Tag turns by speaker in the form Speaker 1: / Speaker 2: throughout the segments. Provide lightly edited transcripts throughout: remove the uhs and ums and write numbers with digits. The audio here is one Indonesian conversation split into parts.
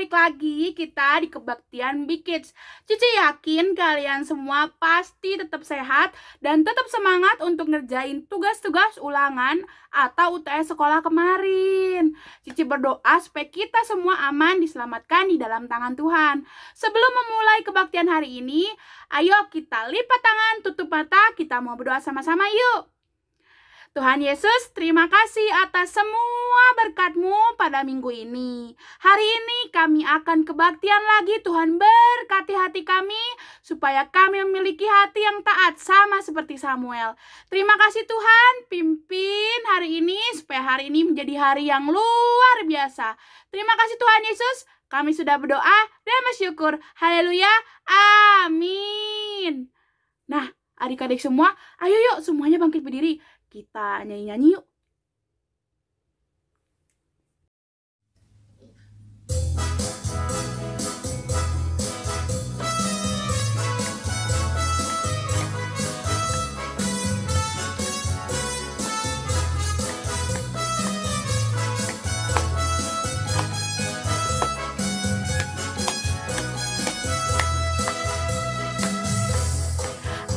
Speaker 1: balik lagi kita di kebaktian Big Kids. Cici yakin kalian semua pasti tetap sehat dan tetap semangat untuk ngerjain tugas-tugas ulangan atau UTS sekolah kemarin. Cici berdoa supaya kita semua aman diselamatkan di dalam tangan Tuhan. Sebelum memulai kebaktian hari ini, ayo kita lipat tangan, tutup mata, kita mau berdoa sama-sama yuk. Tuhan Yesus, terima kasih atas semua berkat-Mu pada minggu ini. Hari ini kami akan kebaktian lagi. Tuhan berkati hati kami supaya kami memiliki hati yang taat sama seperti Samuel. Terima kasih Tuhan, pimpin hari ini supaya hari ini menjadi hari yang luar biasa. Terima kasih Tuhan Yesus, kami sudah berdoa dan bersyukur. Haleluya, amin. Nah, adik-adik semua, ayo yuk semuanya bangkit berdiri. Kita nyanyi-nyanyi yuk.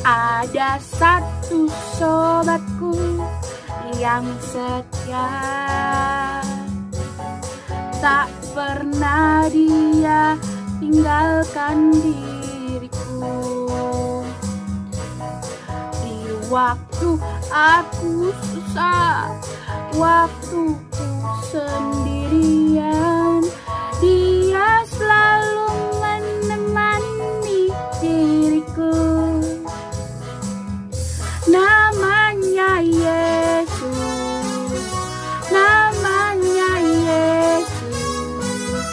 Speaker 1: Ada satu sobatku yang setia, tak pernah dia tinggalkan diriku. Di waktu aku susah, waktu ku sendirian, dia selalu menemani diriku. Namanya Yesus, namanya Yesus.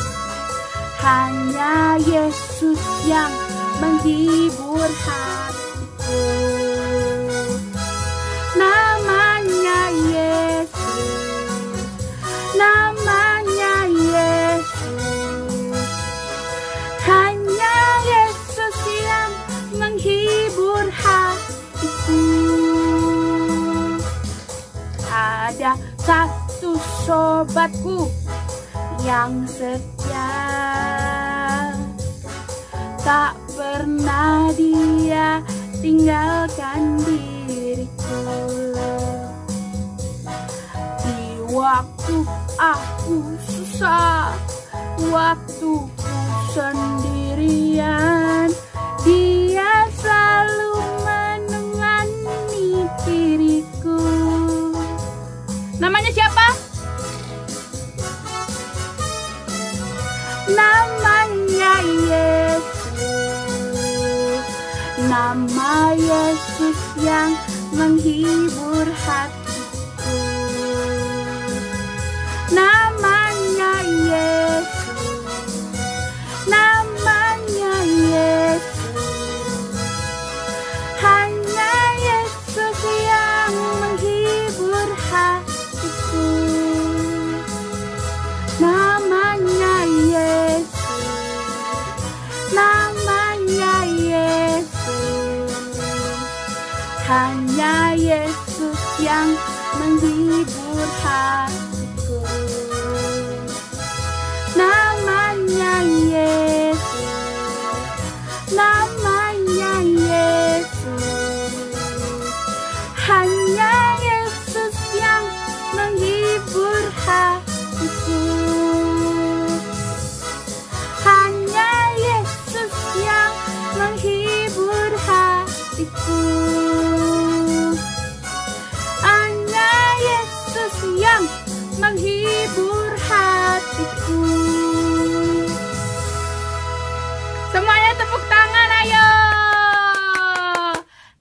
Speaker 1: Hanya Yesus yang menghibur hatiku. Namanya Yesus, namanya Yesus. Hanya Yesus yang menghibur hatiku. Ada satu sobatku yang setia, tak pernah dia tinggalkan diriku. Di waktu aku susah, waktu ku sendirian, dia selalu menemani diriku. Namanya siapa? Namanya Yesus. Nama Yesus yang menghibur hatiku. Namanya Yesus. Namanya Yesus. Hanya Yesus yang menghibur hatiku. Namanya Yesus, namanya Yesus. Hanya Yesus yang menghibur hatiku. Namanya Yesus, namanya Yesus. Hanya Yesus yang menghibur hatiku. Hanya Yesus yang menghibur hatiku. Hanya Yesus yang menghibur hatiku. Semuanya tepuk tangan, ayo.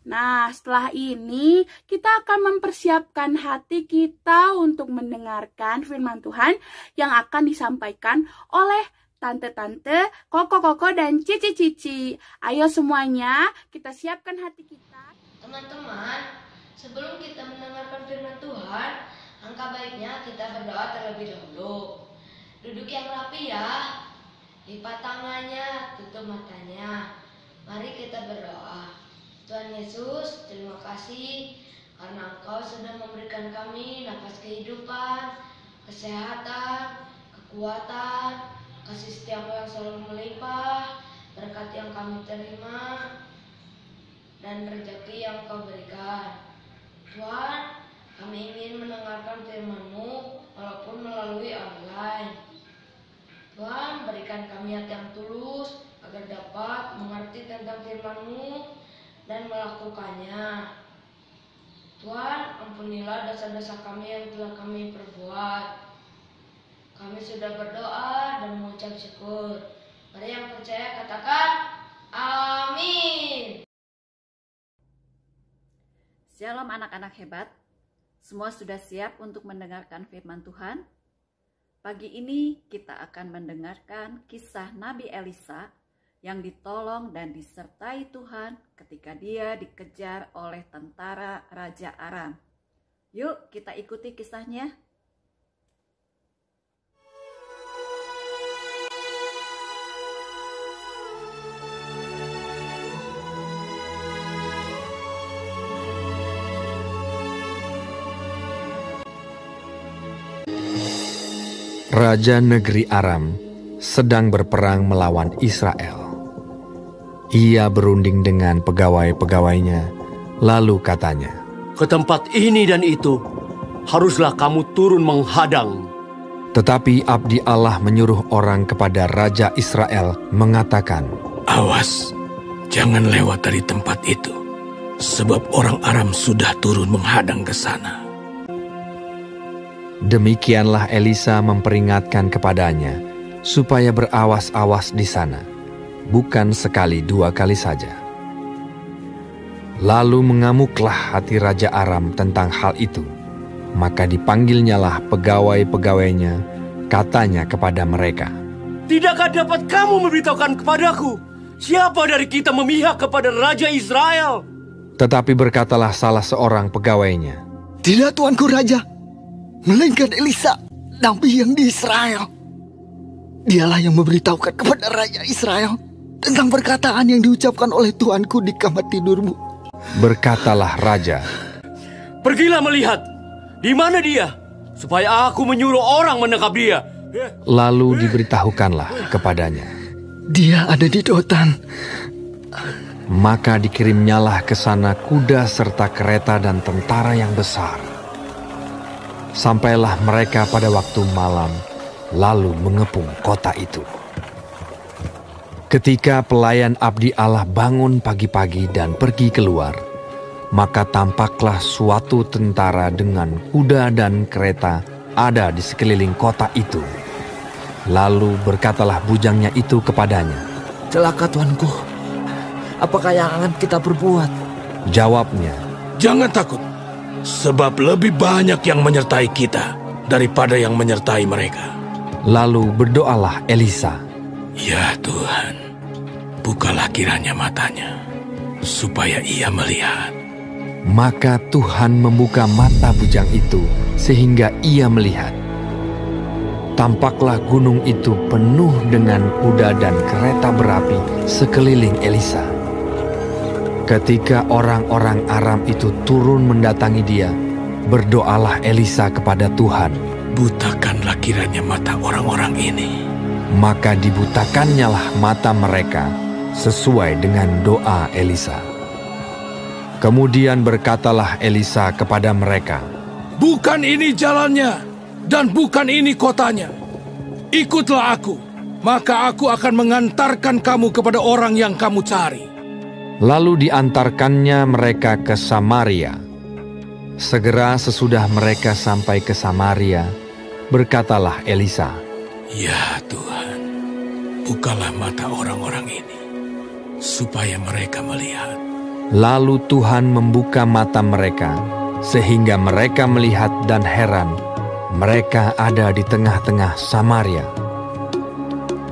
Speaker 1: Nah, setelah ini kita akan mempersiapkan hati kita untuk mendengarkan firman Tuhan yang akan disampaikan oleh tante-tante, koko-koko, dan cici-cici. Ayo semuanya, kita siapkan hati kita.
Speaker 2: Teman-teman, sebelum kita mendengarkan firman Tuhan, angka baiknya kita berdoa terlebih dahulu. Duduk yang rapi ya, lipat tangannya, tutup matanya. Mari kita berdoa. Tuhan Yesus, terima kasih karena Engkau sudah memberikan kami nafas kehidupan, kesehatan, kekuatan, kasih setiamu yang selalu melimpah, berkat yang kami terima, dan rezeki yang Kau berikan. Tuhan, kami ingin mendengarkan firman-Mu walaupun melalui online. Tuhan, berikan kami hati yang tulus agar dapat mengerti tentang firman-Mu dan melakukannya. Tuhan, ampunilah dosa-dosa kami yang telah kami perbuat. Kami sudah berdoa dan mengucap syukur. Mari yang percaya katakan amin.
Speaker 3: Shalom anak-anak hebat. Semua sudah siap untuk mendengarkan firman Tuhan? Pagi ini kita akan mendengarkan kisah Nabi Elisa yang ditolong dan disertai Tuhan ketika dia dikejar oleh tentara Raja Aram. Yuk kita ikuti kisahnya.
Speaker 4: Raja negeri Aram sedang berperang melawan Israel. Ia berunding dengan pegawai-pegawainya, lalu katanya,
Speaker 5: "Ke tempat ini dan itu, haruslah kamu turun menghadang."
Speaker 4: Tetapi abdi Allah menyuruh orang kepada Raja Israel mengatakan,
Speaker 6: "Awas, jangan lewat dari tempat itu, sebab orang Aram sudah turun menghadang ke sana."
Speaker 4: Demikianlah Elisa memperingatkan kepadanya, supaya berawas-awas di sana, bukan sekali dua kali saja. Lalu mengamuklah hati Raja Aram tentang hal itu. Maka dipanggilnyalah pegawai-pegawainya, katanya kepada mereka,
Speaker 5: "Tidakkah dapat kamu memberitahukan kepadaku, siapa dari kita memihak kepada Raja Israel?"
Speaker 4: Tetapi berkatalah salah seorang pegawainya,
Speaker 7: "Tidak, Tuanku Raja, melainkan Elisa, nabi yang di Israel. Dialah yang memberitahukan kepada Raja Israel tentang perkataan yang diucapkan oleh Tuanku di kamar tidurmu."
Speaker 4: Berkatalah raja,
Speaker 5: "Pergilah melihat, di mana dia, supaya aku menyuruh orang menangkap dia."
Speaker 4: Lalu diberitahukanlah kepadanya,
Speaker 7: "Dia ada di Dotan."
Speaker 4: Maka dikirimnyalah ke sana kuda serta kereta dan tentara yang besar. Sampailah mereka pada waktu malam, lalu mengepung kota itu. Ketika pelayan abdi Allah bangun pagi-pagi dan pergi keluar, maka tampaklah suatu tentara dengan kuda dan kereta ada di sekeliling kota itu. Lalu berkatalah bujangnya itu kepadanya,
Speaker 7: "Celaka, Tuanku, apakah yang akan kita perbuat?"
Speaker 4: Jawabnya,
Speaker 6: "Jangan takut, sebab lebih banyak yang menyertai kita daripada yang menyertai mereka."
Speaker 4: Lalu berdoalah Elisa,
Speaker 6: "Ya Tuhan, bukalah kiranya matanya, supaya ia melihat."
Speaker 4: Maka Tuhan membuka mata bujang itu sehingga ia melihat. Tampaklah gunung itu penuh dengan kuda dan kereta berapi sekeliling Elisa. Ketika orang-orang Aram itu turun mendatangi dia, berdoalah Elisa kepada Tuhan,
Speaker 6: "Butakanlah kiranya mata orang-orang ini."
Speaker 4: Maka dibutakannyalah mata mereka sesuai dengan doa Elisa. Kemudian berkatalah Elisa kepada mereka,
Speaker 6: "Bukan ini jalannya, dan bukan ini kotanya. Ikutlah aku, maka aku akan mengantarkan kamu kepada orang yang kamu cari."
Speaker 4: Lalu diantarkannya mereka ke Samaria. Segera sesudah mereka sampai ke Samaria, berkatalah Elisa,
Speaker 6: "Ya Tuhan, bukalah mata orang-orang ini, supaya mereka melihat."
Speaker 4: Lalu Tuhan membuka mata mereka, sehingga mereka melihat dan heran. Mereka ada di tengah-tengah Samaria.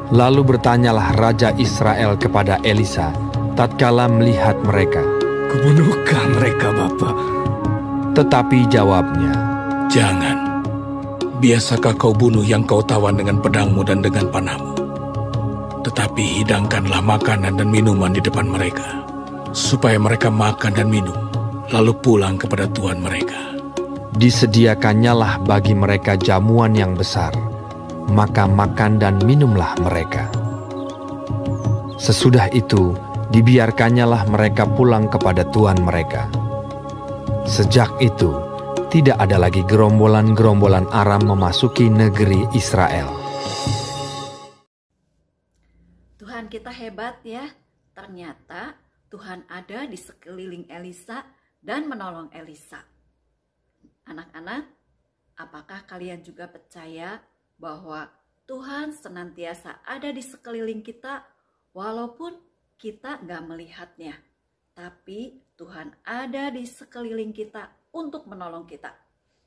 Speaker 4: Lalu bertanyalah Raja Israel kepada Elisa, tatkala melihat mereka,
Speaker 7: "Kubunuhkah mereka, Bapa?"
Speaker 4: Tetapi jawabnya,
Speaker 6: "Jangan. Biasakah kau bunuh yang kau tawan dengan pedangmu dan dengan panahmu? Tetapi hidangkanlah makanan dan minuman di depan mereka, supaya mereka makan dan minum, lalu pulang kepada tuan mereka."
Speaker 4: Disediakannyalah bagi mereka jamuan yang besar. maka makan dan minumlah mereka. Sesudah itu, dibiarkannyalah mereka pulang kepada tuan mereka. Sejak itu, tidak ada lagi gerombolan-gerombolan Aram memasuki negeri Israel.
Speaker 3: Tuhan kita hebat ya. Ternyata Tuhan ada di sekeliling Elisa dan menolong Elisa. Anak-anak, apakah kalian juga percaya bahwa Tuhan senantiasa ada di sekeliling kita walaupun kita nggak melihatnya? Tapi Tuhan ada di sekeliling kita untuk menolong kita.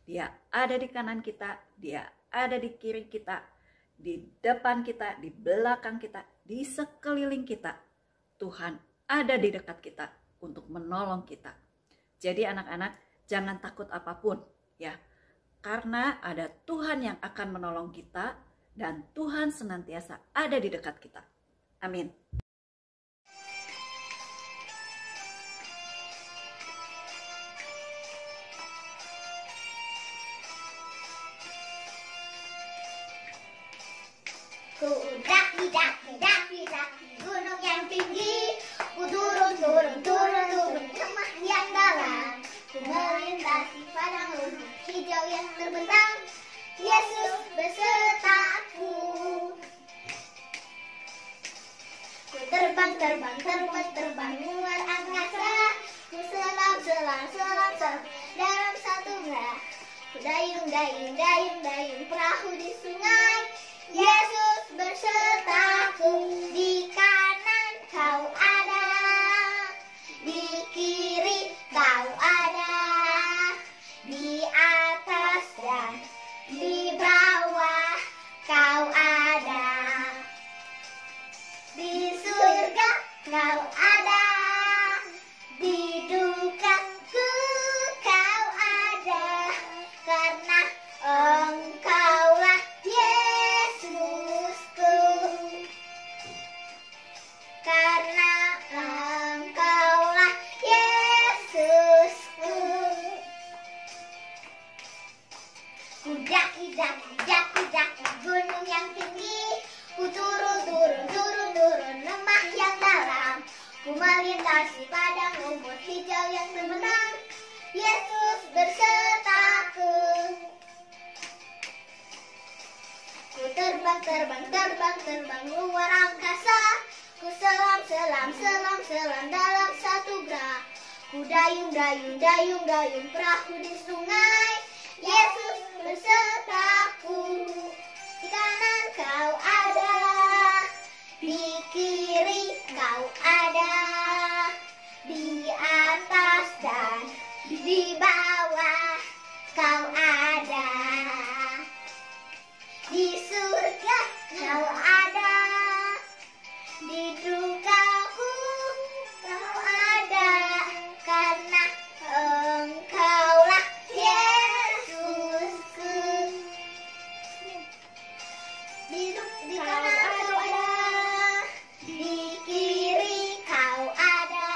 Speaker 3: Dia ada di kanan kita, dia ada di kiri kita, di depan kita, di belakang kita, di sekeliling kita. Tuhan ada di dekat kita untuk menolong kita. Jadi anak-anak, jangan takut apapun ya. Karena ada Tuhan yang akan menolong kita dan Tuhan senantiasa ada di dekat kita. Amin.
Speaker 8: Ku daki gunung yang tinggi, ku turun lemah yang dalam, ku melintasi padang rumput hijau yang terbentang, Yesus besertaku. Ku terbang luar angkasa, ku selam dalam satu gerak, ku dayung perahu di sungai, Yesus besertaku. Di kanan kau ada, di kiri kau ada, di atas dan di bawah kau ada, di surga kau ada, di dukaku kau ada, karena Engkaulah Yesusku, karena Engkaulah Yesusku. Ku daki gunung yang tinggi, ku turun lemah yang dalam, ku melintasi padang rumput hijau yang terbentang, Yesus besertaku. Ku terbang luar angkasa, ku selam dalam satu gerak, ku dayung perahu di sungai, Yesus besertaku. Di kanan kau ada, di kiri kau ada, di atas dan di bawah kau ada, di surga kau ada, di dukaku kau ada, karena Engkaulah Yesusku. Di kanan kau ada, di kiri kau ada,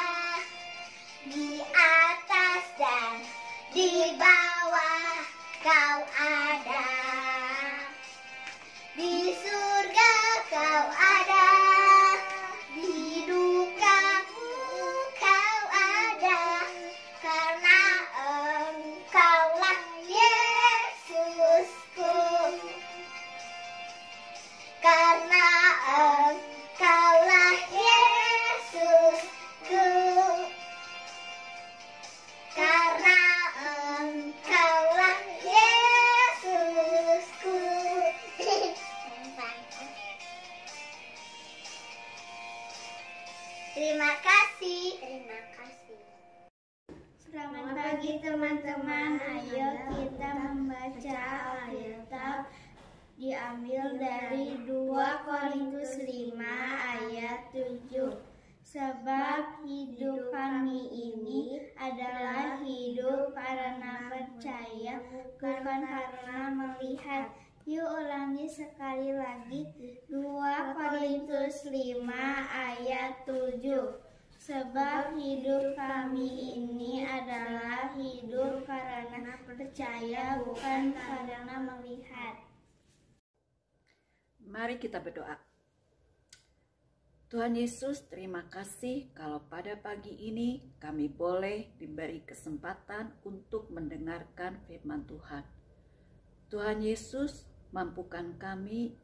Speaker 8: di atas dan di bawah kau ada, di surga kau ada, di dukaku kau ada, karena Engkaulah Yesusku, karena Engkaulah Yesusku, karena Engkaulah Yesusku. Terima kasih. Selamat pagi teman-teman. Ayo kita membaca Alkitab diambil dari 2 Korintus 5 ayat 7. Sebab hidup kami ini adalah hidup karena percaya, bukan karena melihat. Yuk ulangi sekali lagi, 2 Korintus 5 ayat 7. Sebab hidup kami ini adalah hidup karena percaya, bukan karena melihat.
Speaker 3: Mari kita berdoa. Tuhan Yesus, terima kasih kalau pada pagi ini kami boleh diberi kesempatan untuk mendengarkan firman Tuhan. Tuhan Yesus, mampukan kami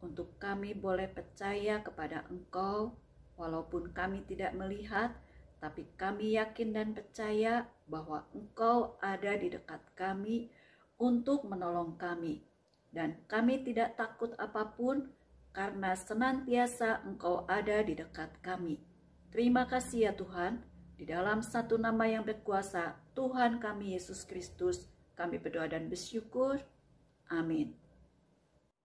Speaker 3: untuk kami boleh percaya kepada Engkau, walaupun kami tidak melihat, tapi kami yakin dan percaya bahwa Engkau ada di dekat kami untuk menolong kami. Dan kami tidak takut apapun, karena senantiasa Engkau ada di dekat kami. Terima kasih ya Tuhan, di dalam satu nama yang berkuasa, Tuhan kami Yesus Kristus, kami berdoa dan bersyukur. Amin.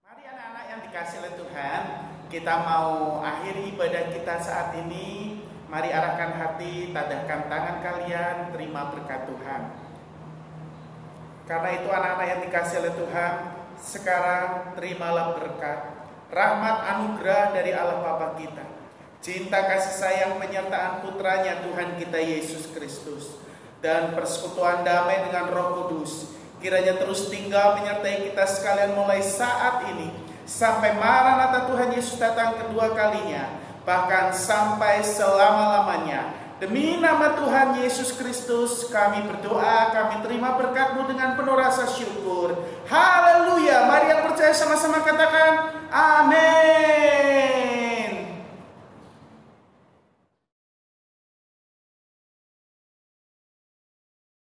Speaker 9: Mari anak-anak yang dikasih oleh Tuhan, kita mau akhiri ibadah kita saat ini. Mari arahkan hati, tadahkan tangan kalian, terima berkat Tuhan. Karena itu anak-anak yang dikasih oleh Tuhan, sekarang terimalah berkat rahmat anugerah dari Allah Bapa kita, cinta kasih sayang penyertaan putranya Tuhan kita Yesus Kristus, dan persekutuan damai dengan Roh Kudus kiranya terus tinggal menyertai kita sekalian mulai saat ini sampai Maranatha Tuhan Yesus datang kedua kalinya, bahkan sampai selama-lamanya. Demi nama Tuhan Yesus Kristus kami berdoa, kami terima berkat-Mu dengan penuh rasa syukur. Haleluya. Mari yang percaya sama-sama katakan amin.